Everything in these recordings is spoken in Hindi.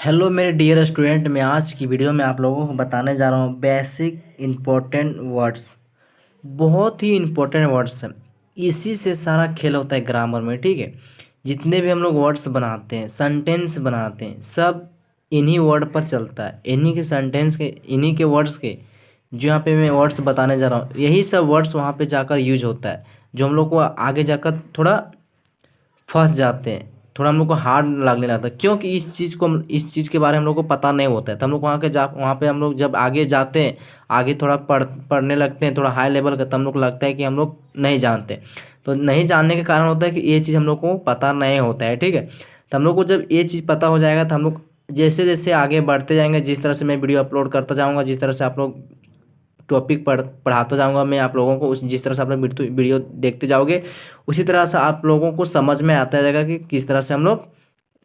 हेलो मेरे डियर स्टूडेंट। मैं आज की वीडियो में आप लोगों को बताने जा रहा हूँ बेसिक इम्पोर्टेंट वर्ड्स। बहुत ही इम्पोर्टेंट वर्ड्स हैं। इसी से सारा खेल होता है ग्रामर में। ठीक है, जितने भी हम लोग वर्ड्स बनाते हैं, सेंटेंस बनाते हैं, सब इन्हीं वर्ड पर चलता है। इन्हीं के सेंटेंस के, इन्हीं के वर्ड्स के जो यहाँ पे मैं वर्ड्स बताने जा रहा हूँ, यही सब वर्ड्स वहाँ पे जाकर यूज होता है, जो हम लोग को आगे जाकर थोड़ा फंस जाते हैं, थोड़ा हम लोग को हार्ड लगने लगता है, क्योंकि इस चीज़ के बारे में हम लोग को पता नहीं होता है। तो हम लोग वहाँ पे हम लोग जब आगे जाते हैं, आगे थोड़ा पढ़ने लगते हैं, थोड़ा हाई लेवल का, तो हम लोग को लगता है कि हम लोग नहीं जानते। तो नहीं जानने के कारण होता है कि ये चीज़ हम लोग को पता नहीं होता है। ठीक है, तो हम लोग को जब ये चीज़ पता हो जाएगा तो हम लोग जैसे जैसे आगे बढ़ते जाएंगे, जिस तरह से मैं वीडियो अपलोड करता जाऊँगा, जिस तरह से आप लोग टॉपिक पढ़ाता जाऊंगा मैं आप लोगों को, उस जिस तरह से आप लोग वीडियो देखते जाओगे, उसी तरह से आप लोगों को समझ में आता जाएगा कि किस तरह से हम लोग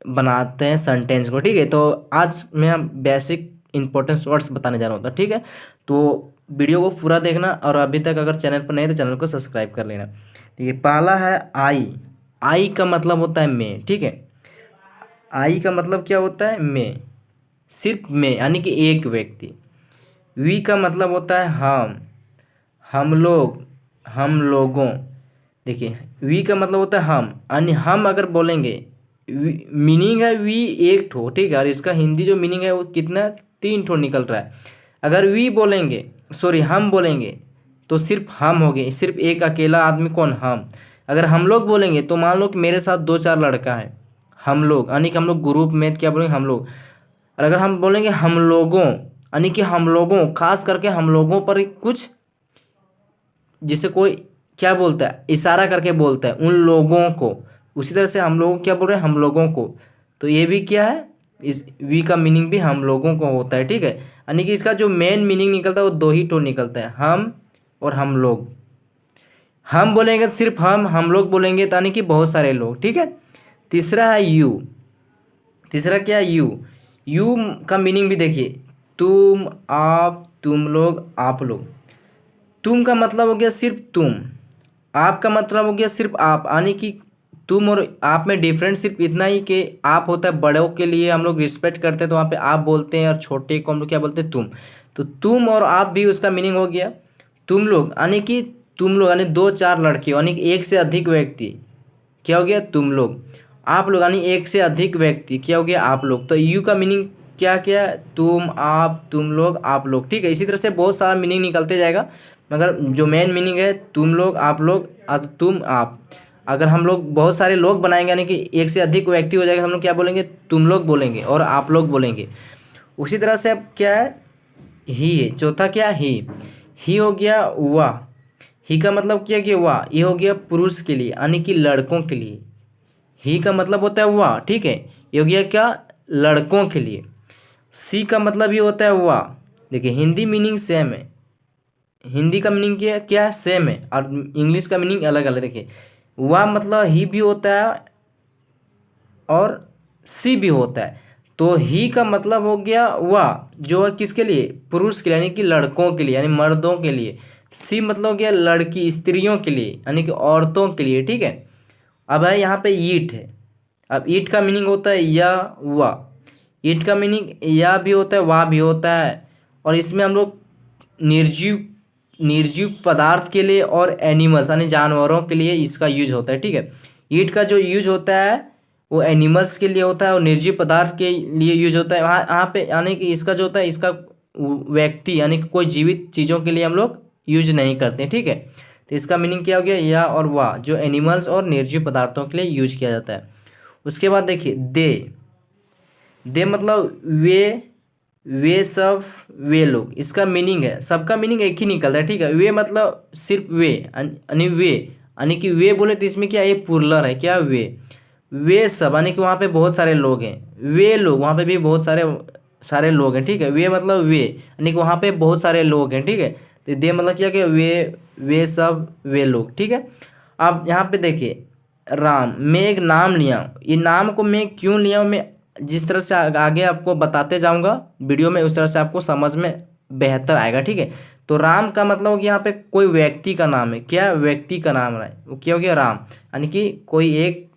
बनाते हैं सेंटेंस को। ठीक है, तो आज मैं बेसिक इंपॉर्टेंस वर्ड्स बताने जा रहा हूँ। तो ठीक है, तो वीडियो को पूरा देखना, और अभी तक अगर चैनल पर नहीं है तो चैनल को सब्सक्राइब कर लेना। ठीक है, पहला है आई। आई का मतलब होता है मैं। ठीक है, आई का मतलब क्या होता है? मैं, सिर्फ मैं, यानी कि एक व्यक्ति। वी का मतलब होता है हम लोग, हम लोगों। देखिए, वी का मतलब होता है हम, यानी हम अगर बोलेंगे, मीनिंग है वी एक ठो। ठीक है, और इसका हिंदी जो मीनिंग है वो कितना, तीन ठो निकल रहा है। अगर वी बोलेंगे, सॉरी हम बोलेंगे, तो सिर्फ हम हो गए, सिर्फ एक अकेला आदमी, कौन? हम। अगर हम लोग बोलेंगे तो मान लो कि मेरे साथ दो चार लड़का है, हम लोग, यानी कि हम लोग ग्रुप में क्या बोलेंगे? हम लोग। और अगर हम बोलेंगे हम लोगों, यानी कि हम लोगों, खास करके हम लोगों पर कुछ, जिसे कोई क्या बोलता है, इशारा करके बोलता है उन लोगों को, उसी तरह से हम लोग क्या बोल रहे हैं? हम लोगों को। तो ये भी क्या है, इस वी का मीनिंग भी हम लोगों को होता है। ठीक है, यानी कि इसका जो मेन मीनिंग निकलता है वो दो ही टो निकलता है, हम और हम लोग। हम बोलेंगे तो सिर्फ हम लोग बोलेंगे तो यानी कि बहुत सारे लोग। ठीक है, तीसरा है यू। तीसरा क्या है? यू। यू का मीनिंग भी देखिए, तुम, आप, तुम लोग, आप लोग। तुम का मतलब हो गया सिर्फ तुम, आप का मतलब हो गया सिर्फ आप, यानी कि तुम और आप में डिफरेंस सिर्फ इतना ही कि आप होता है बड़ों के लिए हम लोग रिस्पेक्ट करते हैं तो वहाँ पे आप बोलते हैं, और छोटे को हम लोग क्या बोलते हैं? तुम। तो तुम और आप भी उसका मीनिंग हो गया। तुम लोग यानी कि तुम लोग, यानी दो चार लड़के, यानी कि एक से अधिक व्यक्ति, क्या हो गया? तुम लोग। आप लोग यानी एक से अधिक व्यक्ति, क्या हो गया? आप लोग। तो यू का मीनिंग क्या क्या है? तुम, आप, तुम लोग, आप लोग। ठीक है, इसी तरह से बहुत सारा मीनिंग निकलते जाएगा, मगर जो मेन मीनिंग है तुम लोग, आप लोग, तुम, आप। अगर हम लोग बहुत सारे लोग बनाएंगे, यानी कि एक से अधिक व्यक्ति हो जाएगा, हम लोग क्या बोलेंगे? तुम लोग बोलेंगे और आप लोग बोलेंगे। उसी तरह से अब क्या है? ही है। चौथा क्या? ही हो गया वाह। ही का मतलब क्या कि वाह, ये हो गया पुरुष के लिए, यानी कि लड़कों के लिए। ही का मतलब होता है वाह। ठीक है, ये हो गया क्या? लड़कों के लिए। सी का मतलब ये होता है वाह। देखिए, हिंदी मीनिंग सेम है, हिंदी का मीनिंग क्या क्या है? सेम है, और इंग्लिश का मीनिंग अलग अलग। देखिए, वाह मतलब ही भी होता है और सी भी होता है। तो ही का मतलब हो गया वाह, जो है किसके लिए? पुरुष के लिए, यानी कि लड़कों के लिए, यानी मर्दों के लिए। सी मतलब हो गया लड़की, स्त्रियों के लिए, यानी कि औरतों के लिए। ठीक है, अब है यहाँ पे ईट है। अब ईट का मीनिंग होता है या वाह। ईट का मीनिंग या भी होता है, वाह भी होता है, और इसमें हम लोग निर्जीव निर्जीव पदार्थ के लिए और एनिमल्स, यानी जानवरों के लिए इसका यूज होता है। ठीक है, ईट का जो यूज होता है वो एनिमल्स के लिए होता है, और निर्जीव पदार्थ के लिए यूज होता है वहाँ यहाँ पे, यानी कि इसका जो होता है, इसका व्यक्ति यानी कि कोई जीवित चीज़ों के लिए हम लोग यूज नहीं करते। ठीक है, तो इसका मीनिंग क्या हो गया? या और वाह, जो एनिमल्स और निर्जीव पदार्थों के लिए यूज किया जाता है। उसके बाद देखिए, दे मतलब वे सब, वे लोग। इसका मीनिंग है, सबका मीनिंग एक ही निकलता है। ठीक है, वे मतलब सिर्फ वे, यानी वे, यानी कि वे बोले तो इसमें क्या? ये पुरलर है, क्या? वे सब, यानी कि वहाँ पे बहुत सारे लोग हैं। वे लोग, वहाँ पे भी बहुत सारे सारे लोग हैं। ठीक है, वे मतलब वे, यानी कि वहाँ पे बहुत सारे लोग हैं। ठीक है, तो दे मतलब क्या? कि वे सब, वे लोग। ठीक है, अब यहाँ पे देखिए, राम, मैं एक नाम लिया हूँ। ये नाम को मैं क्यों लिया हूँ, मैं जिस तरह से आगे आपको बताते जाऊंगा वीडियो में, उस तरह से आपको समझ में बेहतर आएगा। ठीक है, तो राम का मतलब हो गया यहाँ पे कोई व्यक्ति का नाम है, क्या? व्यक्ति का नाम है, वो क्या हो गया? राम, यानी कि कोई एक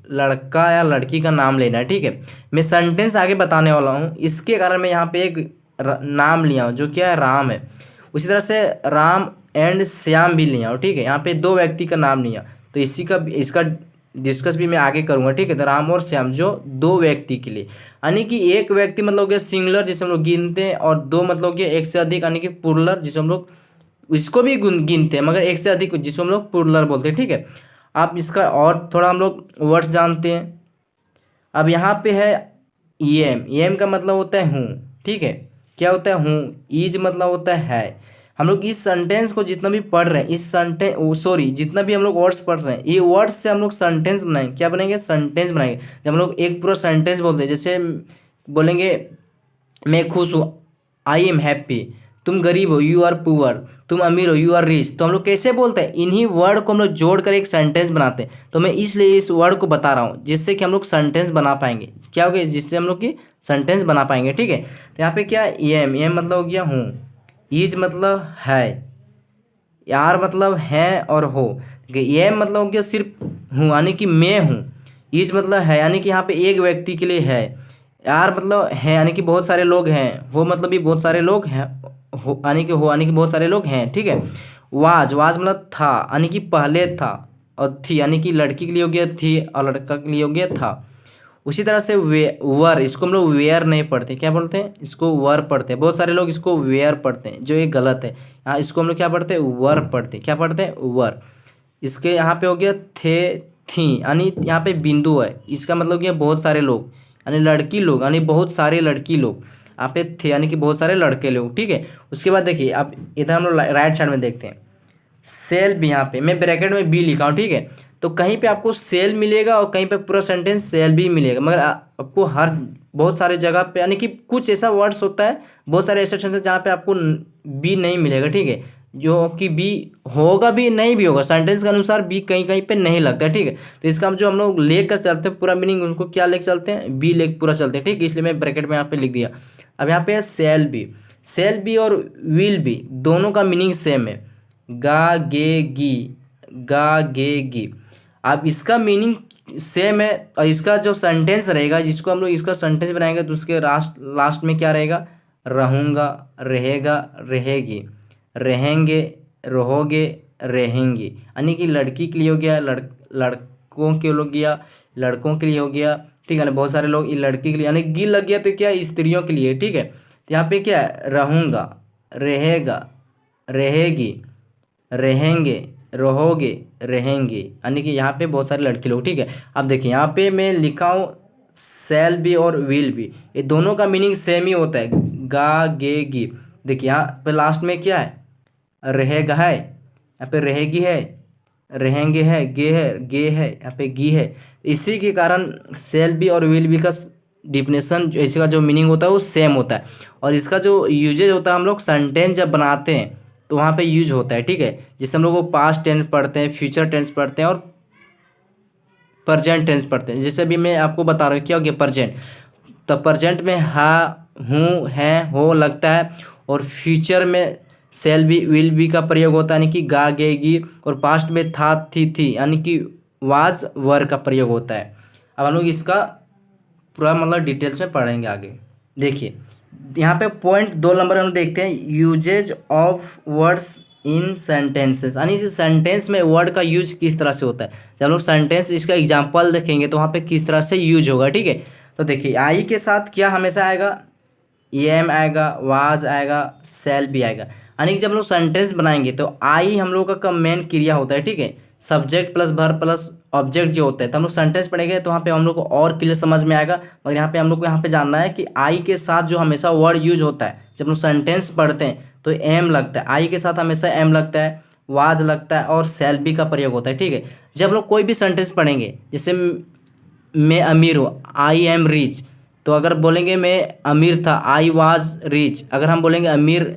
लड़का या लड़की का नाम लेना है, ठीक है। मैं सेंटेंस आगे बताने वाला हूँ, इसके कारण मैं यहाँ पे एक नाम लिया हूँ जो क्या है, राम है। उसी तरह से राम एंड श्याम भी लिया हूँ, ठीक है। यहाँ पे दो व्यक्ति का नाम लिया, तो इसी का इसका डिस्कस भी मैं आगे करूँगा, ठीक है। तो राम और श्याम जो दो व्यक्ति के लिए, यानी कि एक व्यक्ति मतलब कि सिंगुलर जिसे हम लोग गिनते हैं, और दो मतलब कि एक से अधिक यानी कि प्लूरल जिसे हम लोग इसको भी गिनते हैं, मगर एक से अधिक जिसको हम लोग प्लूरल बोलते हैं, ठीक है। आप इसका और थोड़ा हम लोग वर्ड्स जानते हैं। अब यहाँ पे है एम, एम का मतलब होता है हूँ, ठीक है। क्या होता है, हूँ। ईज मतलब होता है। हम लोग इस सेंटेंस को जितना भी पढ़ रहे हैं, इस सेंटेंस सॉरी जितना भी हम लोग वर्ड्स पढ़ रहे हैं, ये वर्ड्स से हम लोग सेंटेंस बनाएंगे। क्या बनेंगे, सेंटेंस बनाएंगे। जब हम लोग एक पूरा सेंटेंस बोलते हैं, जैसे बोलेंगे मैं खुश हूँ, आई एम हैप्पी। तुम गरीब हो, यू आर पुअर। तुम अमीर हो, यू आर रिच। तो हम लोग कैसे बोलते हैं, इन्हीं वर्ड को हम लोग जोड़कर एक सेंटेंस बनाते हैं। तो मैं इसलिए इस वर्ड को बता रहा हूँ, जिससे कि हम लोग सेंटेंस बना पाएंगे। क्या हो गया, जिससे हम लोग की सेंटेंस बना पाएंगे, ठीक है। तो यहाँ पे क्या, एम, एम मतलब हो गया हूँ। ईज मतलब है। यार मतलब है और हो। ये मतलब हो गया सिर्फ हूँ, यानी कि मैं हूँ। ईज मतलब है, यानी कि यहाँ पे एक व्यक्ति के लिए है। यार मतलब है, यानी कि बहुत सारे लोग हैं। हो मतलब भी बहुत सारे लोग हैं। हो यानी कि बहुत सारे लोग हैं, ठीक है। वाज, वाज मतलब था, यानी कि पहले था। और थी यानी कि लड़की के लिए हो गया थी, और लड़का के लिए हो गया था। उसी तरह से वर, इसको हम लोग वेयर नहीं पढ़ते, क्या बोलते हैं, इसको वर पढ़ते हैं। बहुत सारे लोग इसको वेयर पढ़ते हैं, जो ये गलत है। यहाँ इसको हम लोग क्या पढ़ते हैं, वर पढ़ते हैं। क्या पढ़ते हैं, वर। इसके यहाँ पे हो गया थे, थी, यानी यहाँ पे बिंदु है, इसका मतलब क्या, बहुत सारे लोग, यानी लड़की लोग, यानी बहुत सारे लड़की लोग। यहाँ पे थे यानी कि बहुत सारे लड़के लोग, ठीक है। उसके बाद देखिए, अब इधर हम लोग राइट साइड में देखते हैं, सेल भी। यहाँ पे मैं ब्रैकेट में बी लिखा हूँ, ठीक है। तो कहीं पे आपको सेल मिलेगा और कहीं पे पूरा सेंटेंस सेल भी मिलेगा, मगर आपको हर बहुत सारे जगह पे, यानी कि कुछ ऐसा वर्ड्स होता है, बहुत सारे ऐसे सेंटेंस जहाँ पे आपको बी नहीं मिलेगा, ठीक है। जो कि बी होगा भी, नहीं भी होगा, सेंटेंस के अनुसार बी कहीं कहीं पे नहीं लगता है, ठीक है। तो इसका हम जो हम लोग लेकर चलते हैं पूरा मीनिंग, उनको क्या लेकर चलते हैं, बी लेकर पूरा चलते हैं, ठीक है। इसलिए मैं ब्रैकेट में यहाँ पे लिख दिया। अब यहाँ पे है सेल बी। सेल बी और विल बी दोनों का मीनिंग सेम है, गा गे गी, गा गे गी। अब इसका मीनिंग सेम है, और इसका जो सेंटेंस रहेगा, जिसको हम लोग इसका सेंटेंस बनाएंगे, तो उसके लास्ट लास्ट में क्या रहेगा, रहूँगा, रहेगा, रहेगी, रहेंगे, रहोगे, रहेंगी। यानी कि लड़की के लिए हो गया, लड़कों के लिए हो गया, लड़कों के लिए हो गया, ठीक है ना। बहुत सारे लोग लड़की के लिए, यानी गी लग गया तो क्या, स्त्रियों के लिए, ठीक है। तो यहाँ पे क्या है, रहूँगा, रहेगा, रहेगी, रहेंगे, रहोगे, रहेंगे, यानी कि यहाँ पे बहुत सारे लड़के लोग, ठीक है। अब देखिए यहाँ पे मैं लिखा हूँ सेल बी और विल बी, ये दोनों का मीनिंग सेम ही होता है, गा गे गी। देखिए यहाँ पे लास्ट में क्या है, रहेगा है, यहाँ पे रहेगी है, रहेंगे है, गे है, यहाँ पे गी है। इसी के कारण सेल बी और विल बी का डिफिनेशन, इसका जो मीनिंग होता है वो सेम होता है। और इसका जो यूजेज होता है, हम लोग सेंटेंस जब बनाते हैं तो वहाँ पे यूज होता है, ठीक है। जिससे हम लोग को पास्ट टेंस पढ़ते हैं, फ्यूचर टेंस पढ़ते हैं, और प्रेजेंट टेंस पढ़ते हैं। जैसे भी मैं आपको बता रहा हूँ, क्या हो गया, प्रेजेंट। तो प्रेजेंट में हा, हूँ, है, हो लगता है। और फ्यूचर में सेल बी विल बी का प्रयोग होता है, यानी कि गा गे गी। और पास्ट में था, थी, यानी कि वाज वर का प्रयोग होता है। अब हम लोग इसका पूरा मतलब डिटेल्स में पढ़ेंगे आगे। देखिए यहाँ पे पॉइंट 2 नंबर हम देखते हैं, usages of words in sentences, यानी कि सेंटेंस में वर्ड का यूज किस तरह से होता है। जब हम लोग सेंटेंस इसका एग्जांपल देखेंगे तो वहाँ पे किस तरह से यूज होगा, ठीक है। तो देखिए आई के साथ क्या हमेशा आएगा, एम आएगा, वाज आएगा, सेल भी आएगा। यानी कि जब हम लोग सेंटेंस बनाएंगे तो आई हम लोग का मेन क्रिया होता है, ठीक है। Subject plus verb plus object जो होता है, तो हम लोग सेंटेंस पढ़ेंगे तो वहाँ पे हम लोग को और क्लियर समझ में आएगा। मगर यहाँ पे हम लोग को यहाँ पे जानना है कि आई के साथ जो हमेशा वर्ड यूज होता है, जब हम लोग सेंटेंस पढ़ते हैं तो एम लगता है, आई के साथ हमेशा एम लगता है, वाज लगता है, और सेल बी का प्रयोग होता है, ठीक है। जब हम लोग कोई भी सेंटेंस पढ़ेंगे, जैसे मैं अमीर हूँ, आई एम रिच। तो अगर बोलेंगे मैं अमीर था, आई वाज रिच। अगर हम बोलेंगे अमीर,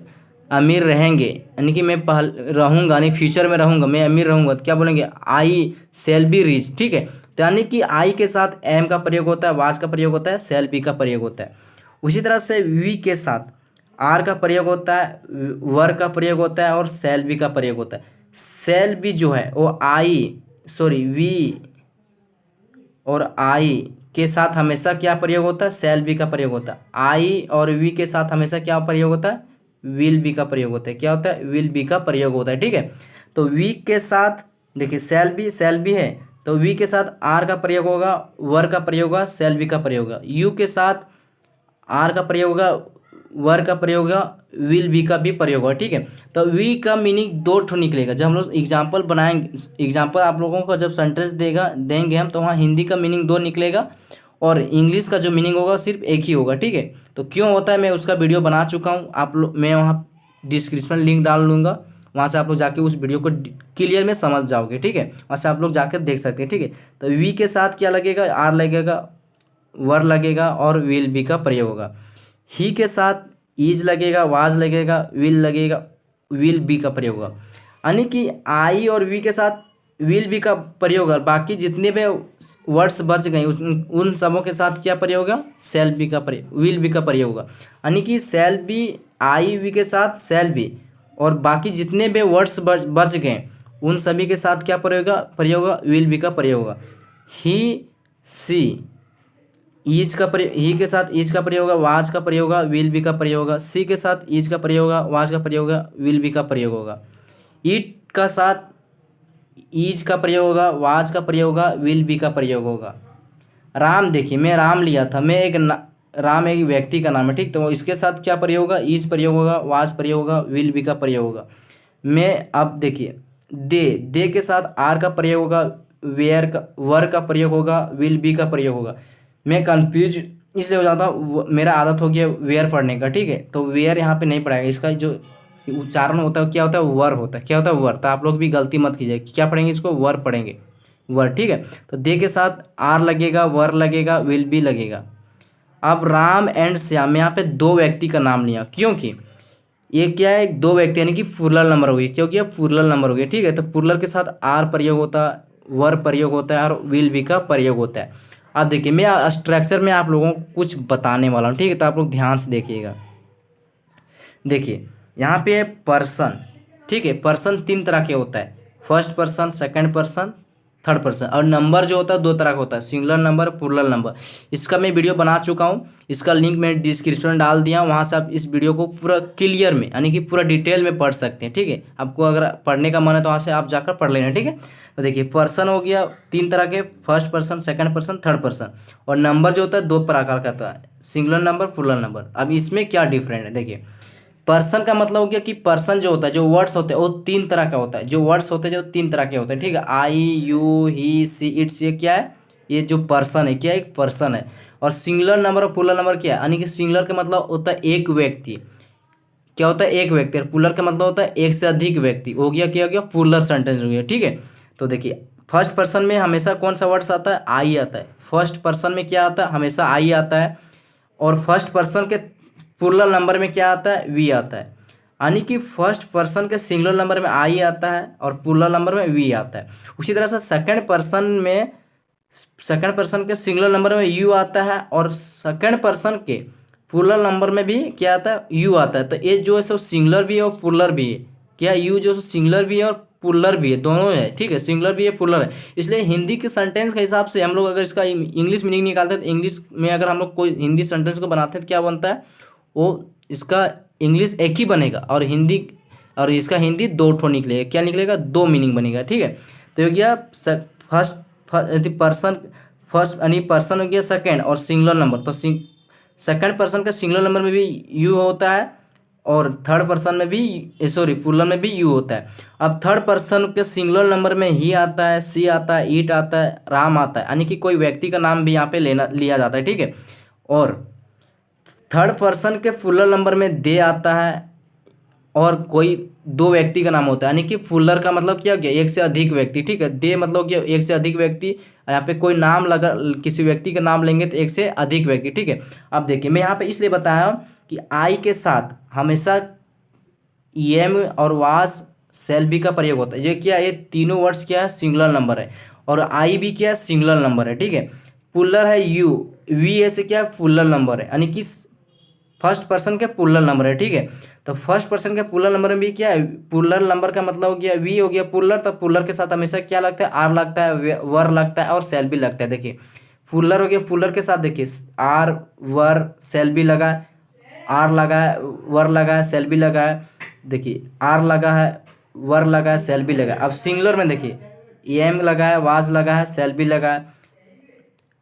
अमीर रहेंगे, यानी कि मैं पहल रहूँगा, यानी फ्यूचर में रहूँगा, मैं अमीर रहूँगा, तो क्या बोलेंगे, आई सेल बी रिच, ठीक है। तो यानी कि आई के साथ एम का प्रयोग होता है, वाज का प्रयोग होता है, सेल बी का प्रयोग होता है। उसी तरह से वी के साथ आर का प्रयोग होता है, वर का प्रयोग होता है, और सेल बी का प्रयोग होता है। सेल बी जो है वो आई, सॉरी वी और आई के साथ हमेशा क्या प्रयोग होता है, शैल बी का प्रयोग होता है। आई और वी के साथ हमेशा क्या प्रयोग होता है, विल बी का प्रयोग होता है। क्या होता है, विल बी का प्रयोग होता है। ठीक है, तो वी के साथ देखिए शैल बी है, तो वी के साथ आर का प्रयोग होगा, वर का प्रयोग होगा, शैल बी का प्रयोग होगा। यू के साथ आर का प्रयोग होगा, वर का प्रयोग होगा, विल बी का भी प्रयोग होगा। ठीक है, तो वी का मीनिंग दो ठो निकलेगा। जब हम लोग एग्जाम्पल बनाएंगे, एग्जाम्पल आप लोगों को जब सेंटेंस देंगे हम, तो वहाँ हिंदी का मीनिंग दो निकलेगा और इंग्लिश का जो मीनिंग होगा सिर्फ एक ही होगा। ठीक है, तो क्यों होता है मैं उसका वीडियो बना चुका हूँ, आप लोग मैं वहाँ डिस्क्रिप्शन लिंक डाल दूँगा, वहाँ से आप लोग जाके उस वीडियो को क्लियर में समझ जाओगे। ठीक है, वहाँ से आप लोग जाकर देख सकते हैं। ठीक है, तो वी के साथ क्या लगेगा, आर लगेगा, वर लगेगा और विल बी का प्रयोग होगा। ही के साथ इज लगेगा, वाज लगेगा, विल लगेगा, विल बी का प्रयोग होगा। यानी कि आई और वी के साथ विल बी का प्रयोग होगा। बाकी जितने भी वर्ड्स बच गए उन सबों के साथ क्या प्रयोग होगा, शैल बी का प्रयोग, विल बी का प्रयोग होगा। यानी कि शैल बी आई वी के साथ शैल बी, और बाकी जितने भी वर्ड्स बच गए उन सभी के साथ क्या प्रयोग होगा, विल बी का प्रयोग होगा। ही सी ईज का प्रयोग, ही के साथ ईज का प्रयोग होगा, वाज का प्रयोग होगा, विल बी का प्रयोग होगा। सी के साथ ईज का प्रयोग होगा, वाज का प्रयोग होगा, विल बी का प्रयोग होगा। ईट का साथ ईज का प्रयोग होगा, वाज का प्रयोग होगा, विल बी का प्रयोग होगा। राम देखिए, मैं राम लिया था, राम एक व्यक्ति का नाम है। ठीक, तो इसके साथ क्या प्रयोग होगा, ईज प्रयोग होगा, वाज प्रयोग होगा, विल बी का प्रयोग होगा। मैं अब देखिए दे के साथ आर का प्रयोग होगा, वर का प्रयोग होगा, विल बी का प्रयोग होगा। मैं कंफ्यूज इसलिए हो जाता हूँ, मेरा आदत हो गया वेयर पढ़ने का। ठीक है, तो वेयर यहाँ पे नहीं पढ़ाएगा, इसका जो उच्चारण होता है क्या होता है, वर होता है। क्या होता है, वर। तो आप लोग भी गलती मत कीजिए, क्या पढ़ेंगे इसको, वर पढ़ेंगे, वर। ठीक है, तो दे के साथ आर लगेगा, वर लगेगा, विल बी लगेगा। अब राम एंड श्याम, यहाँ पे दो व्यक्ति का नाम लिया, क्योंकि ये क्या है, दो व्यक्ति यानी कि प्लुरल नंबर हो गया, क्योंकि ये प्लुरल नंबर हो गया। ठीक है, तो प्लुरल के साथ आर प्रयोग होता है, वर प्रयोग होता है और विल बी का प्रयोग होता है। अब देखिए मैं स्ट्रक्चर में आप लोगों को कुछ बताने वाला हूँ। ठीक है, तो आप लोग ध्यान से देखिएगा। देखिए यहाँ पे पर्सन, ठीक है, पर्सन तीन तरह के होता है, first person, second person, third person. और नंबर जो होता है दो तरह का होता है, सिंगुलर नंबर, प्लुरल नंबर। इसका मैं वीडियो बना चुका हूँ, इसका लिंक मैं डिस्क्रिप्शन में डाल दिया, वहाँ से आप इस वीडियो को पूरा क्लियर में यानी कि पूरा डिटेल में पढ़ सकते हैं। ठीक है, आपको अगर पढ़ने का मन है तो वहाँ से आप जाकर पढ़ लेना। ठीक है, तो देखिए पर्सन हो गया तीन तरह के, first person, second person, third person. और नंबर जो होता है दो प्रकार का होता है, सिंगुलर नंबर, प्लुरल नंबर। अब इसमें क्या डिफरेंट है, देखिए पर्सन का मतलब हो गया कि पर्सन जो होता है, जो वर्ड्स होते हैं वो तीन तरह का होता है, जो वर्ड्स होते हैं जो तीन तरह के होते हैं। ठीक है, आई, यू, ही, सी, इट्स, ये क्या है, ये जो पर्सन है, क्या एक पर्सन है। और सिंगुलर नंबर और प्लुरल नंबर क्या है, यानी कि सिंगुलर का मतलब होता है एक व्यक्ति, क्या होता है, एक व्यक्ति। और प्लुरल का मतलब होता है एक से अधिक व्यक्ति। हो गया, क्या हो गया, प्लुरल सेंटेंस हो गया। ठीक है, तो देखिए फर्स्ट पर्सन में हमेशा कौन सा वर्ड्स आता है, आई आता है। फर्स्ट पर्सन में क्या आता है, हमेशा आई आता है। और फर्स्ट पर्सन के प्लुरल नंबर में क्या आता है, वी आता है। यानी कि फर्स्ट पर्सन के सिंगुलर नंबर में आई आता है और प्लुरल नंबर में वी आता है। उसी तरह से सेकंड पर्सन के सिंगुलर नंबर में यू आता है और सेकंड पर्सन के प्लुरल नंबर में भी क्या आता है, यू आता है। तो ये जो है सो सिंगुलर भी है और प्लुरल भी है। क्या यू जो सिंगुलर भी है और प्लुरल भी है, दोनों है। ठीक है, सिंगुलर भी है, प्लुरल है। इसलिए हिंदी के सेंटेंस के हिसाब से हम लोग अगर इसका इंग्लिश मीनिंग निकालते हैं तो इंग्लिश में अगर हम लोग कोई हिंदी सेंटेंस को बनाते हैं तो क्या बनता है, वो इसका इंग्लिश एक ही बनेगा और इसका हिंदी दो ठो निकलेगा। क्या निकलेगा, दो मीनिंग बनेगा। ठीक है, तो हो गया फर्स्ट यानी पर्सन हो गया सेकंड और सिंगुलर नंबर। तो सेकंड पर्सन का सिंगुलर नंबर में भी यू होता है और थर्ड पर्सन में भी प्लुरल में भी यू होता है। अब थर्ड पर्सन के सिंगुलर नंबर में ही आता है, सी आता है, ईट आता है, राम आता है, यानी कि कोई व्यक्ति का नाम भी यहाँ पे लिया जाता है। ठीक है, और थर्ड पर्सन के प्लुरल नंबर में दे आता है और कोई दो व्यक्ति का नाम होता है, यानी कि प्लुरल का मतलब क्या हो गया, एक से अधिक व्यक्ति। ठीक है, दे मतलब क्या, एक से अधिक व्यक्ति। यहाँ पे कोई नाम लगा, किसी व्यक्ति का नाम लेंगे तो एक से अधिक व्यक्ति। ठीक है, अब देखिए मैं यहाँ पे इसलिए बताया कि आई के साथ हमेशा एम और वाज, शैल बी का प्रयोग होता है। ये क्या, ये तीनों वर्ड्स क्या है, सिंगुलर नंबर है। और आई भी क्या है, सिंगुलर नंबर है। ठीक है, प्लुरल है यू, वी ऐसे क्या है, प्लुरल नंबर है। यानी कि फर्स्ट पर्सन के प्लूरल नंबर है, ठीक है। तो फर्स्ट पर्सन के प्लूरल नंबर में भी क्या है, प्लूरल नंबर का मतलब हो गया वी हो गया प्लूरल, तो प्लूरल के साथ हमेशा क्या लगता है, आर लगता है, वर लगता है और सेल भी लगता है। देखिए प्लूरल हो गया, प्लूरल के साथ देखिए आर वर सेल भी लगा है, आर लगा है, वर लगा है, सेल भी लगा है। देखिए आर लगा है, वर लगा है, सेल भी लगा है। अब सिंगुलर में देखिए एम लगा है, वाज लगा है, सेल भी लगा है।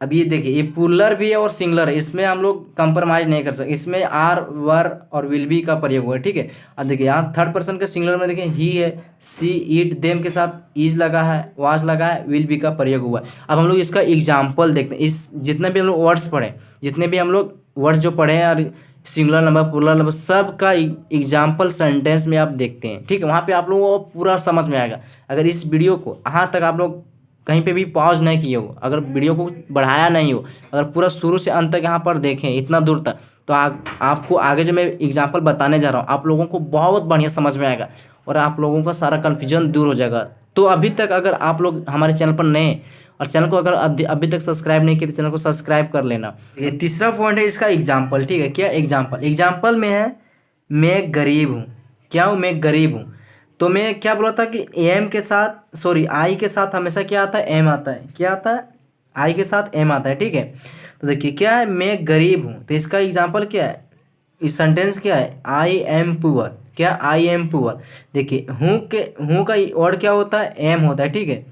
अब ये देखिए ये प्लूरल भी है और सिंगुलर है, इसमें हम लोग कंप्रोमाइज नहीं कर सकते, इसमें आर वर और विल बी का प्रयोग हुआ है, ठीक है। अब देखिए यहाँ थर्ड पर्सन के सिंगुलर में देखिए ही है, सी इट देम के साथ इज लगा है, वाज लगा है, विल बी का प्रयोग हुआ है। अब हम लोग इसका एग्जाम्पल देखते हैं, इस जितने भी हम लोग वर्ड्स पढ़े, जितने भी हम लोग वर्ड्स जो पढ़े हैं और सिंगुलर नंबर प्लूरल नंबर सब का एग्जाम्पल सेंटेंस में आप देखते हैं, ठीक है। वहाँ पे आप लोगों को पूरा समझ में आएगा। अगर इस वीडियो को यहाँ तक आप लोग कहीं पे भी पॉज नहीं किए हो, अगर वीडियो को बढ़ाया नहीं हो, अगर पूरा शुरू से अंत तक यहाँ पर देखें इतना दूर तक, तो आपको आगे जो मैं एग्जाम्पल बताने जा रहा हूँ आप लोगों को बहुत बढ़िया समझ में आएगा और आप लोगों का सारा कन्फ्यूजन दूर हो जाएगा। तो अभी तक अगर आप लोग हमारे चैनल पर नए और चैनल को अगर अभी तक सब्सक्राइब नहीं किया तो चैनल को सब्सक्राइब कर लेना। ये तीसरा पॉइंट है इसका एग्जाम्पल, ठीक है। क्या एग्जाम्पल, एग्जाम्पल में है मैं गरीब हूँ, क्या हूँ, मैं गरीब हूँ। तो मैं क्या बोला था कि एम के साथ सॉरी आई के साथ हमेशा क्या आता है, एम आता है। क्या आता है, आई के साथ एम आता है, ठीक है। तो देखिए क्या है, मैं गरीब हूँ, तो इसका एग्जाम्पल क्या है, इस सेंटेंस क्या है, आई एम पुअर। क्या, आई एम पुअर। देखिए हूँ का वर्ड क्या होता है, एम होता है, ठीक है।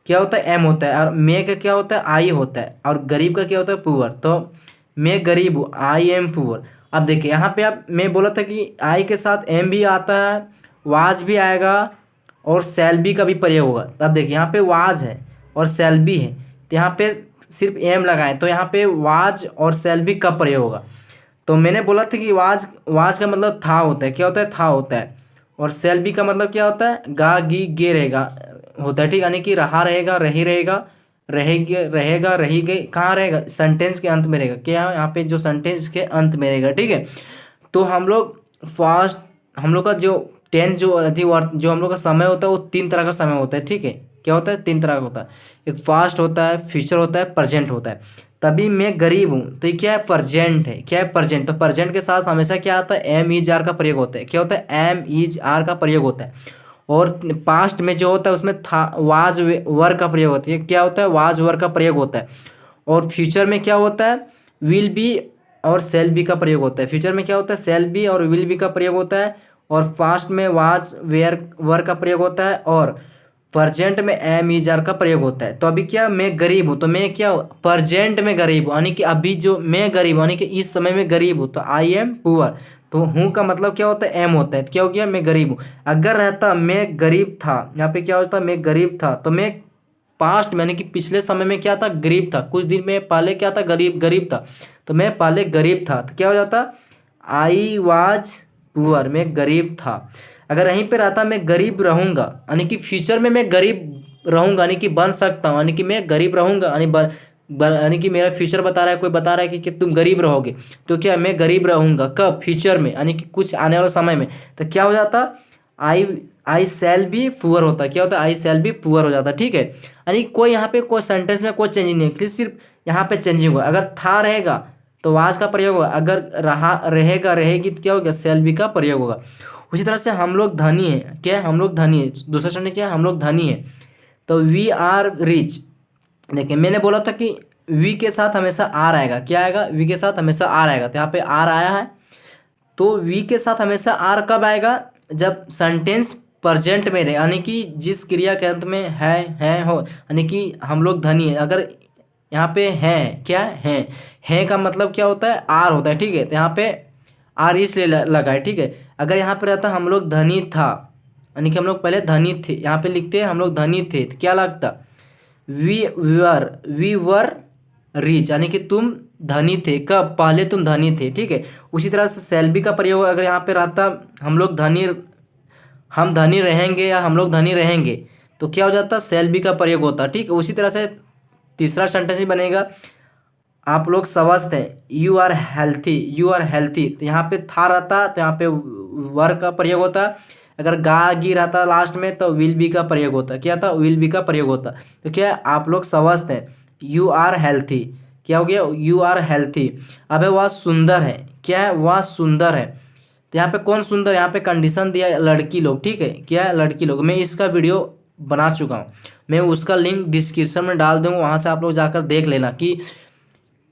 क्या होता है, एम होता है, और मैं का क्या होता है, आई होता है, और गरीब का क्या होता है, पुअर। तो मैं गरीब हूँ, आई एम पुअर। अब देखिए यहाँ पे आप, मैं बोला था कि आई के साथ एम भी आता है, वाज भी आएगा और सेल बी का भी प्रयोग होगा। अब देखिए यहाँ पे वाज है और सेल बी है, तो यहाँ पे सिर्फ एम लगाएं तो यहाँ पे वाज और सेल बी का प्रयोग होगा। तो मैंने बोला था कि वाज का मतलब था होता है, क्या होता है, था होता है, और सेल बी का मतलब क्या होता है, गा गी गे रहेगा होता है, ठीक। यानी कि रहा रहेगा, रही रहेगा, रहेगा रहेगा, रही गई, कहाँ रहेगा, सेंटेंस के अंत में रहेगा। क्या, यहाँ पे जो सेंटेंस के अंत में रहेगा, ठीक है। तो हम लोग फास्ट, हम लोग का जो टेंस जो जो हम लोग का समय होता है वो 3 तरह का समय होता है, ठीक है। क्या होता है, 3 तरह का होता है। एक फास्ट होता है, फ्यूचर होता है, प्रेजेंट होता है। तभी मैं गरीब हूँ, तो ये क्या है, प्रेजेंट है। क्या है, प्रेजेंट। तो प्रेजेंट के साथ हमेशा क्या आता है, एम इज आर का प्रयोग होता है। क्या होता है, एम इज आर का प्रयोग होता है। और पास्ट में जो होता है उसमें था वाज वर का प्रयोग होता है। क्या होता है, वाज वर का प्रयोग होता है। और फ्यूचर में क्या होता है, विल बी और सेल बी का प्रयोग होता है। फ्यूचर में क्या होता है, सेल बी और विल बी का प्रयोग होता है। और फास्ट में वाज वेयर वर का प्रयोग होता है। और प्रेजेंट में एम इज आर का प्रयोग होता है। तो अभी क्या, मैं गरीब हूँ, तो मैं क्या, प्रेजेंट में गरीब हूँ, यानी कि अभी जो मैं गरीब हूँ, यानी कि इस समय में गरीब हूँ, तो आई एम पुअर। तो हूँ का मतलब क्या होता है, एम होता है। क्या हो गया, मैं गरीब हूँ। अगर रहता मैं गरीब था, यहाँ पे क्या होता, मैं गरीब था, तो मैं पास्ट में यानी कि पिछले समय में क्या था, गरीब था। कुछ दिन में पहले क्या था, गरीब था। तो मैं पहले गरीब था, तो क्या हो जाता, आई वाज पुअर, मैं गरीब था। अगर यहीं पे रहता मैं गरीब रहूंगा, यानी कि फ्यूचर में मैं गरीब रहूंगा, यानी कि बन सकता हूँ, यानी कि मैं गरीब रहूंगा, यानी कि मेरा फ्यूचर बता रहा है, कोई बता रहा है कि तुम गरीब रहोगे, तो क्या, मैं गरीब रहूंगा कब, फ्यूचर में, यानी कि कुछ आने वाले समय में। तो क्या हो जाता, आई सेल बी पुअर होता है। क्या होता है, आई सेल बी पुअर हो जाता है, ठीक है। यानी कोई यहाँ पे कोई सेंटेंस में कोई चेंजिंग नहीं है, सिर्फ यहाँ पे चेंजिंग होगा। अगर था रहेगा तो वाज का प्रयोग होगा, अगर रहा रहेगा रहेगी तो क्या होगा, सेल बी का प्रयोग होगा। उसी तरह से हम लोग धनी हैं, क्या है, हम लोग धनी है, दूसरा सेंटेंस क्या है, हम लोग धनी है। तो वी आर रिच। देखिए मैंने बोला था कि वी के साथ हमेशा आर आएगा। क्या आएगा, वी के साथ हमेशा आर आएगा, तो यहाँ पे आर आया है। तो वी के साथ हमेशा आर कब आएगा, जब सेंटेंस प्रेजेंट में रहे, यानी कि जिस क्रिया के अंत में है हो, यानी कि हम लोग धनी है। अगर यहाँ पे हैं, क्या है का मतलब क्या होता है, आर होता है, ठीक है। तो यहाँ पे आर इसलिए लगा है, ठीक है। अगर यहाँ पे रहता हम लोग धनी था, यानी कि हम लोग पहले धनी थे, यहाँ पे लिखते हैं हम लोग धनी थे, तो क्या लगता, वी वर रिच, यानी कि तुम धनी थे कब, पहले तुम धनी थे, ठीक है। उसी तरह से सेल बी का प्रयोग अगर यहाँ पे रहता हम धनी रहेंगे या हम लोग धनी रहेंगे, तो क्या हो जाता, सेल बी का प्रयोग होता, ठीक है। उसी तरह से तीसरा सेंटेंस ही बनेगा, आप लोग स्वस्थ हैं, यू आर हेल्थी, तो यहाँ पे था रहता तो यहाँ पे वर का प्रयोग होता। अगर गा गी रहता लास्ट में तो विल बी का प्रयोग होता। क्या था, विल बी का प्रयोग होता। तो क्या, आप लोग स्वस्थ हैं, यू आर हेल्थी। क्या हो गया, यू आर हेल्थी। अब वह सुंदर है, क्या है, वह सुंदर है। तो यहाँ पे कौन सुंदर, यहाँ पे कंडीशन दिया है लड़की लोग, ठीक है, क्या है, लड़की लोग। मैं इसका वीडियो बना चुका हूँ, मैं उसका लिंक डिस्क्रिप्शन में डाल दूँगा, वहाँ से आप लोग जाकर देख लेना कि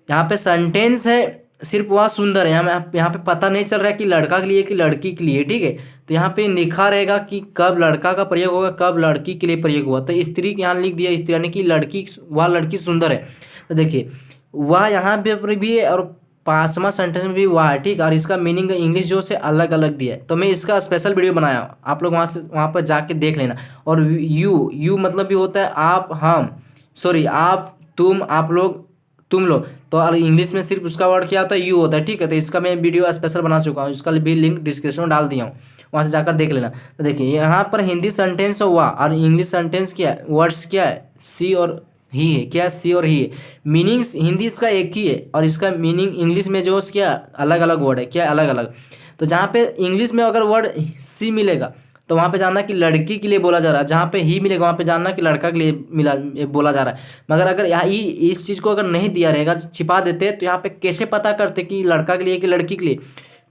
यहाँ पे सेंटेंस है सिर्फ वह सुंदर है। यहाँ पे पता नहीं चल रहा है कि लड़का के लिए कि लड़की के लिए, ठीक है। तो यहाँ पे लिखा रहेगा कि कब लड़का का प्रयोग होगा, कब लड़की के लिए प्रयोग हुआ। तो स्त्री यहाँ लिख दिया, स्त्री यानी कि लड़की, वह लड़की सुंदर है। तो देखिए वह यहाँ पे भी है और पांचवा सेंटेंस में भी वह है, ठीक है। और इसका मीनिंग इंग्लिश जो से अलग अलग दिया है। तो मैं इसका स्पेशल वीडियो बनाया, आप लोग वहाँ पर जाके देख लेना। और यू मतलब भी होता है आप, हम, सॉरी आप, तुम, आप लोग, तुम लोग। तो और इंग्लिश में सिर्फ उसका वर्ड क्या होता है, यू होता है, ठीक है। तो इसका मैं वीडियो स्पेशल बना चुका हूँ, इसका भी लिंक डिस्क्रिप्शन में डाल दिया हूँ, वहाँ से जाकर देख लेना। तो देखिए यहाँ पर हिंदी सेंटेंस हुआ और इंग्लिश सेंटेंस क्या है, वर्ड्स क्या है, सी और ही है। क्या है, सी और ही है। मीनिंग्स हिंदी इसका एक ही है और इसका मीनिंग इंग्लिश में जो क्या अलग अलग वर्ड है, क्या अलग अलग। तो जहाँ पे इंग्लिश में अगर वर्ड सी मिलेगा तो वहाँ पे जानना कि लड़की के लिए बोला जा रहा है, जहाँ पे ही मिलेगा वहाँ पे जानना कि लड़का के लिए बोला जा रहा है। मगर अगर यहाँ ही इस चीज़ को अगर नहीं दिया रहेगा, छिपा देते, तो यहाँ पे कैसे पता करते कि लड़का के लिए कि लड़की के लिए।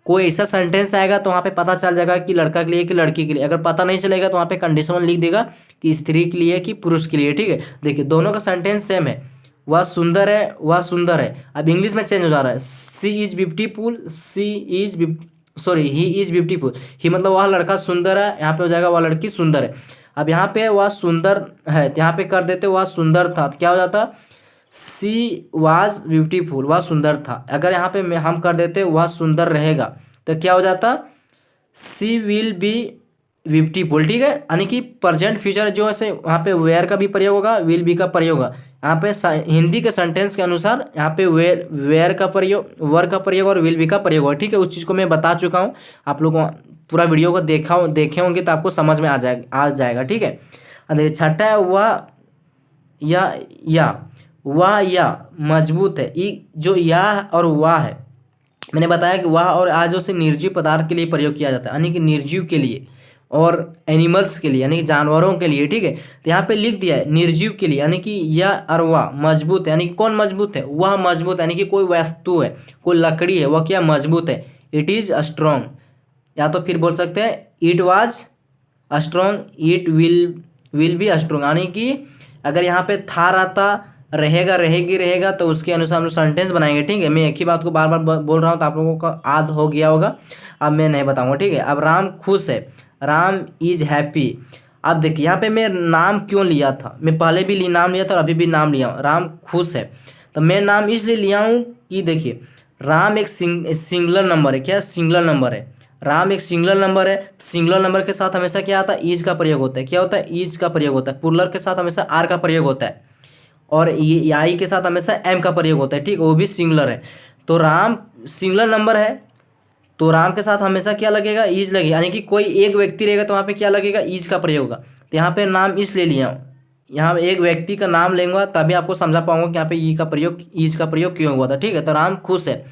कोई ऐसा सेंटेंस आएगा तो वहाँ पे पता चल जाएगा कि लड़का के लिए कि लड़की के लिए। अगर पता नहीं चलेगा तो वहाँ पे कंडीशन लिख देगा कि स्त्री के लिए कि पुरुष के लिए, ठीक है। देखिए दोनों का सेंटेंस सेम है, वह सुंदर है, वह सुंदर है। अब इंग्लिश में चेंज हो जा रहा है, she is beautiful, sorry he is beautiful. He मतलब वह लड़का सुंदर है, यहाँ पे हो जाएगा वह लड़की सुंदर है। अब यहाँ पे वह सुंदर है तो यहाँ पे कर देते वह सुंदर था, तो क्या हो जाता, सी वाज ब्यूटीफुल, वह सुंदर था। अगर यहाँ पे हम कर देते वह सुंदर रहेगा तो क्या हो जाता, सी विल बी ब्यूटीफुल, ठीक है। यानी कि प्रेजेंट फ्यूचर जो है वहाँ पे वेयर का भी प्रयोग होगा, विल बी का प्रयोग होगा। यहाँ पे हिंदी के सेंटेंस के अनुसार यहाँ पे वेयर का प्रयोग, वर का प्रयोग और विल बी का प्रयोग होगा, ठीक है। उस चीज़ को मैं बता चुका हूँ, आप लोग पूरा वीडियो को देखे होंगे तो आपको समझ में आ जाएगा, ठीक है। देखिए छठा है वह या मजबूत है। जो या और वाह है, मैंने बताया कि वाह और आज से निर्जीव पदार्थ के लिए प्रयोग किया जाता है, यानी कि निर्जीव के लिए और एनिमल्स के लिए, यानी कि जानवरों के लिए, ठीक है। तो यहाँ पे लिख दिया है निर्जीव के लिए, यानी कि यह और वह मजबूत है, यानी कि कौन मजबूत है, वह मजबूत है, यानी कि कोई वस्तु है, कोई लकड़ी है, वह क्या मजबूत है, इट इज स्ट्रॉन्ग। या तो फिर बोल सकते हैं it was strong, it will be strong. यानी कि अगर यहाँ पे था रहता, रहेगा, रहेगा तो उसके अनुसार हम लोग सेंटेंस बनाएंगे, ठीक है। मैं एक ही बात को बार बार बोल रहा हूँ तो आप लोगों का आद हो गया होगा, अब मैं नहीं बताऊँगा, ठीक है। अब राम खुश है, राम इज हैप्पी। अब देखिए यहाँ पे मैं नाम क्यों लिया था, मैं पहले भी नाम लिया था और अभी भी नाम लिया हूँ, राम खुश है। तो मैं नाम इसलिए लिया हूँ कि देखिए राम एक सिंगुलर नंबर है, क्या सिंगुलर नंबर है, राम एक सिंगुलर नंबर है। सिंगुलर नंबर के साथ हमेशा क्या आता है, ईज का प्रयोग होता है। क्या होता है, ईज का प्रयोग होता है। प्लुरल के साथ हमेशा आर का प्रयोग होता है और ये आई के साथ हमेशा एम का प्रयोग होता है, ठीक, वो भी सिंगुलर है। तो राम सिंगुलर नंबर है तो राम के साथ हमेशा क्या लगेगा, ईज लगेगा, यानी कि कोई एक व्यक्ति रहेगा तो वहाँ पे क्या लगेगा, ईज का प्रयोग होगा। तो यहाँ पे नाम इसलिए लिया हूँ, यहाँ पे एक व्यक्ति का नाम लेंगे तभी आपको समझा पाऊंगा कि यहाँ पे ईज का प्रयोग क्यों हुआ था, ठीक है। तो राम खुश है,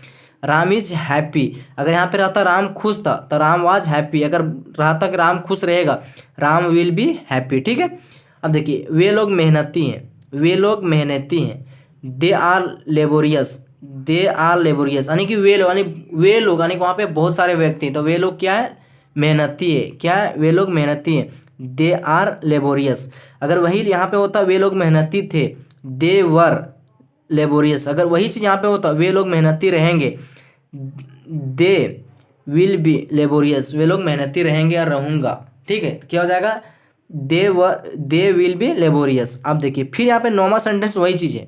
राम इज हैप्पी। अगर यहाँ पे रहता राम खुश था तो राम वाज हैप्पी। अगर रहता कि राम खुश रहेगा, राम विल बी हैप्पी, ठीक है। अब देखिए वे लोग मेहनती हैं, वे लोग मेहनती हैं, दे आर लेबोरियस, यानी कि वे लोग यानी कि वहाँ पे बहुत सारे व्यक्ति हैं तो वे लोग क्या है, मेहनती है। क्या है, वे लोग मेहनती हैं, दे आर लेबोरियस। अगर वही यहाँ पे होता वे लोग मेहनती थे, दे वर लेबोरियस। अगर वही चीज़ यहाँ पे होता वे लोग मेहनती रहेंगे, दे विल बी लेबोरियस, वे लोग मेहनती रहेंगे या रहूँगा, ठीक है। क्या हो जाएगा, दे विल बी लेबोरियस। अब देखिए फिर यहाँ पे नौवां सेंटेंस वही चीज़ है,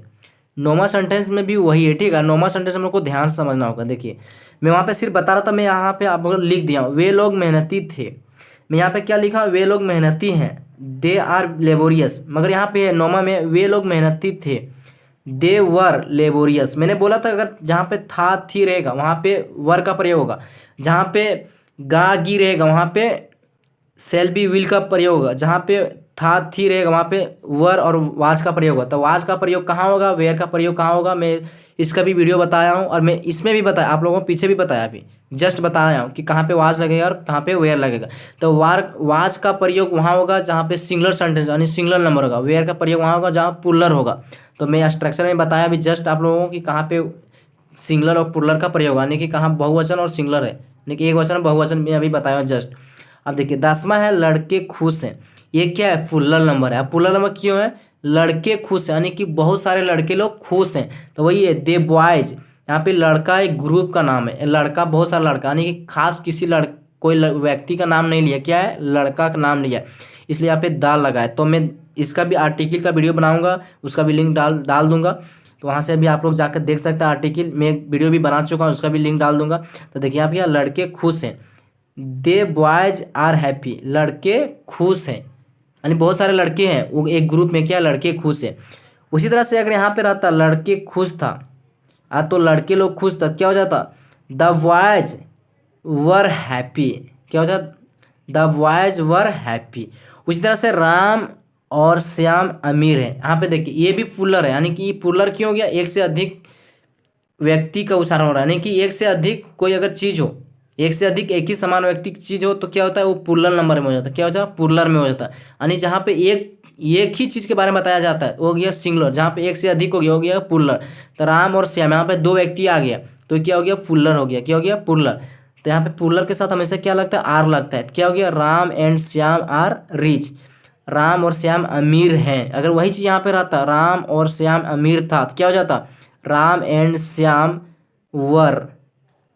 नौवां सेंटेंस में भी वही है, ठीक है। नौवां सेंटेंस हम लोग को ध्यान से समझना होगा। देखिए मैं वहाँ पे सिर्फ बता रहा था, मैं यहाँ पे आप लोग लिख दिया हूँ वे लोग मेहनती थे। मैं यहाँ पे क्या लिखा, वे लोग मेहनती हैं, दे आर लेबोरियस। मगर यहाँ पे नौमा में वे लोग मेहनती थे, दे वर लेबोरियस। मैंने बोला था अगर जहाँ पे था थी रहेगा वहाँ पे वर का प्रयोग होगा, जहाँ पे गा गी रहेगा वहाँ पे सेल बी विल का प्रयोग होगा, जहाँ पे था थी रहेगा वहाँ पे वर और वाज का प्रयोग होगा। तो वाज का प्रयोग कहाँ होगा, वेयर का प्रयोग कहाँ होगा, मैं इसका भी वीडियो बताया हूँ और मैं इसमें भी बताया, आप लोगों को पीछे भी बताया, अभी जस्ट बताया हूँ कि कहाँ पे वाज लगेगा और कहाँ पे वेयर लगेगा। तो वाज का प्रयोग वहाँ होगा जहाँ पे सिंगुलर सेंटेंस यानी सिंगुलर नंबर होगा, वेयर का प्रयोग वहाँ होगा जहाँ प्लुरल होगा। तो मैं स्ट्रक्चर में बताया अभी जस्ट आप लोगों को कि कहाँ पे सिंगुलर और प्लुरल का प्रयोग, यानी कि कहाँ बहुवचन और सिंगुलर है, यानी कि एक वचन और बहुवचन में अभी बताया जस्ट। अब देखिए 10वां है लड़के खुश हैं। ये क्या है? प्लुरल नंबर है। अब प्लुरल नंबर क्यों है? लड़के खुश हैं, यानी कि बहुत सारे लड़के लोग खुश हैं, तो वही है दे बॉयज। यहाँ पे लड़का एक ग्रुप का नाम है, लड़का बहुत सारा लड़का, यानी कि खास किसी कोई व्यक्ति का नाम नहीं लिया, क्या है? लड़का का नाम लिया, इसलिए यहाँ पे दाल लगा है। तो मैं इसका भी आर्टिकल का वीडियो बनाऊंगा, उसका भी लिंक डाल डाल दूंगा, तो वहाँ से भी आप लोग जाकर देख सकते हैं। आर्टिकल मैं एक वीडियो भी बना चुका हूँ, उसका भी लिंक डाल दूंगा। तो देखिए यहाँ पे लड़के खुश हैं, दे बॉयज आर हैप्पी, लड़के खुश हैं, यानी बहुत सारे लड़के हैं, वो एक ग्रुप में क्या लड़के खुश हैं। उसी तरह से अगर यहाँ पे रहता लड़के खुश था, तो लड़के लोग खुश था, क्या हो जाता? द बॉयज वर हैप्पी, क्या हो जाता? The boys were happy. उसी तरह से राम और श्याम अमीर है। यहाँ पे देखिए ये भी प्लुरल है, यानी कि ये प्लुरल क्यों हो गया? एक से अधिक व्यक्ति का उच्चारण हो रहा है, यानी कि एक से अधिक कोई अगर चीज हो, एक से अधिक एक ही समान व्यक्ति की चीज हो, तो क्या होता है? वो प्लुरल नंबर में हो जाता है। क्या हो जाता है? प्लुरल में हो जाता है। यानी जहाँ पे एक ही चीज के बारे में बताया जाता है वो हो गया सिंगुलर, जहाँ पे एक से अधिक हो गया प्लुरल। तो राम और श्याम, यहाँ पे दो व्यक्ति आ गया, तो क्या हो गया? प्लुरल हो गया। क्या हो गया? प्लुरल। तो यहाँ पे प्लुरल के साथ हमेशा क्या लगता है? आर लगता है। क्या हो गया? Ram and Shyam are rich, Ram और श्याम अमीर हैं। अगर वही चीज यहाँ पे रहता राम और श्याम अमीर था, तो क्या हो जाता? Ram and Shyam were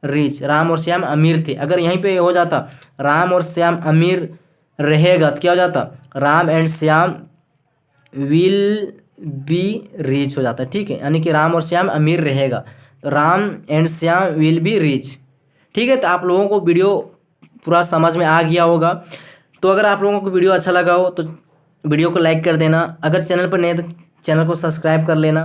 rich, Ram और श्याम अमीर थे। अगर यहीं पे हो जाता राम और श्याम अमीर रहेगा, तो क्या हो जाता? Ram and Shyam will be rich हो जाता है। ठीक है, यानी कि राम और श्याम अमीर रहेगा, तो Ram and Shyam will be rich. ठीक है, तो आप लोगों को वीडियो पूरा समझ में आ गया होगा। तो अगर आप लोगों को वीडियो अच्छा लगा हो तो वीडियो को लाइक कर देना, अगर चैनल पर नए तो चैनल को सब्सक्राइब कर लेना।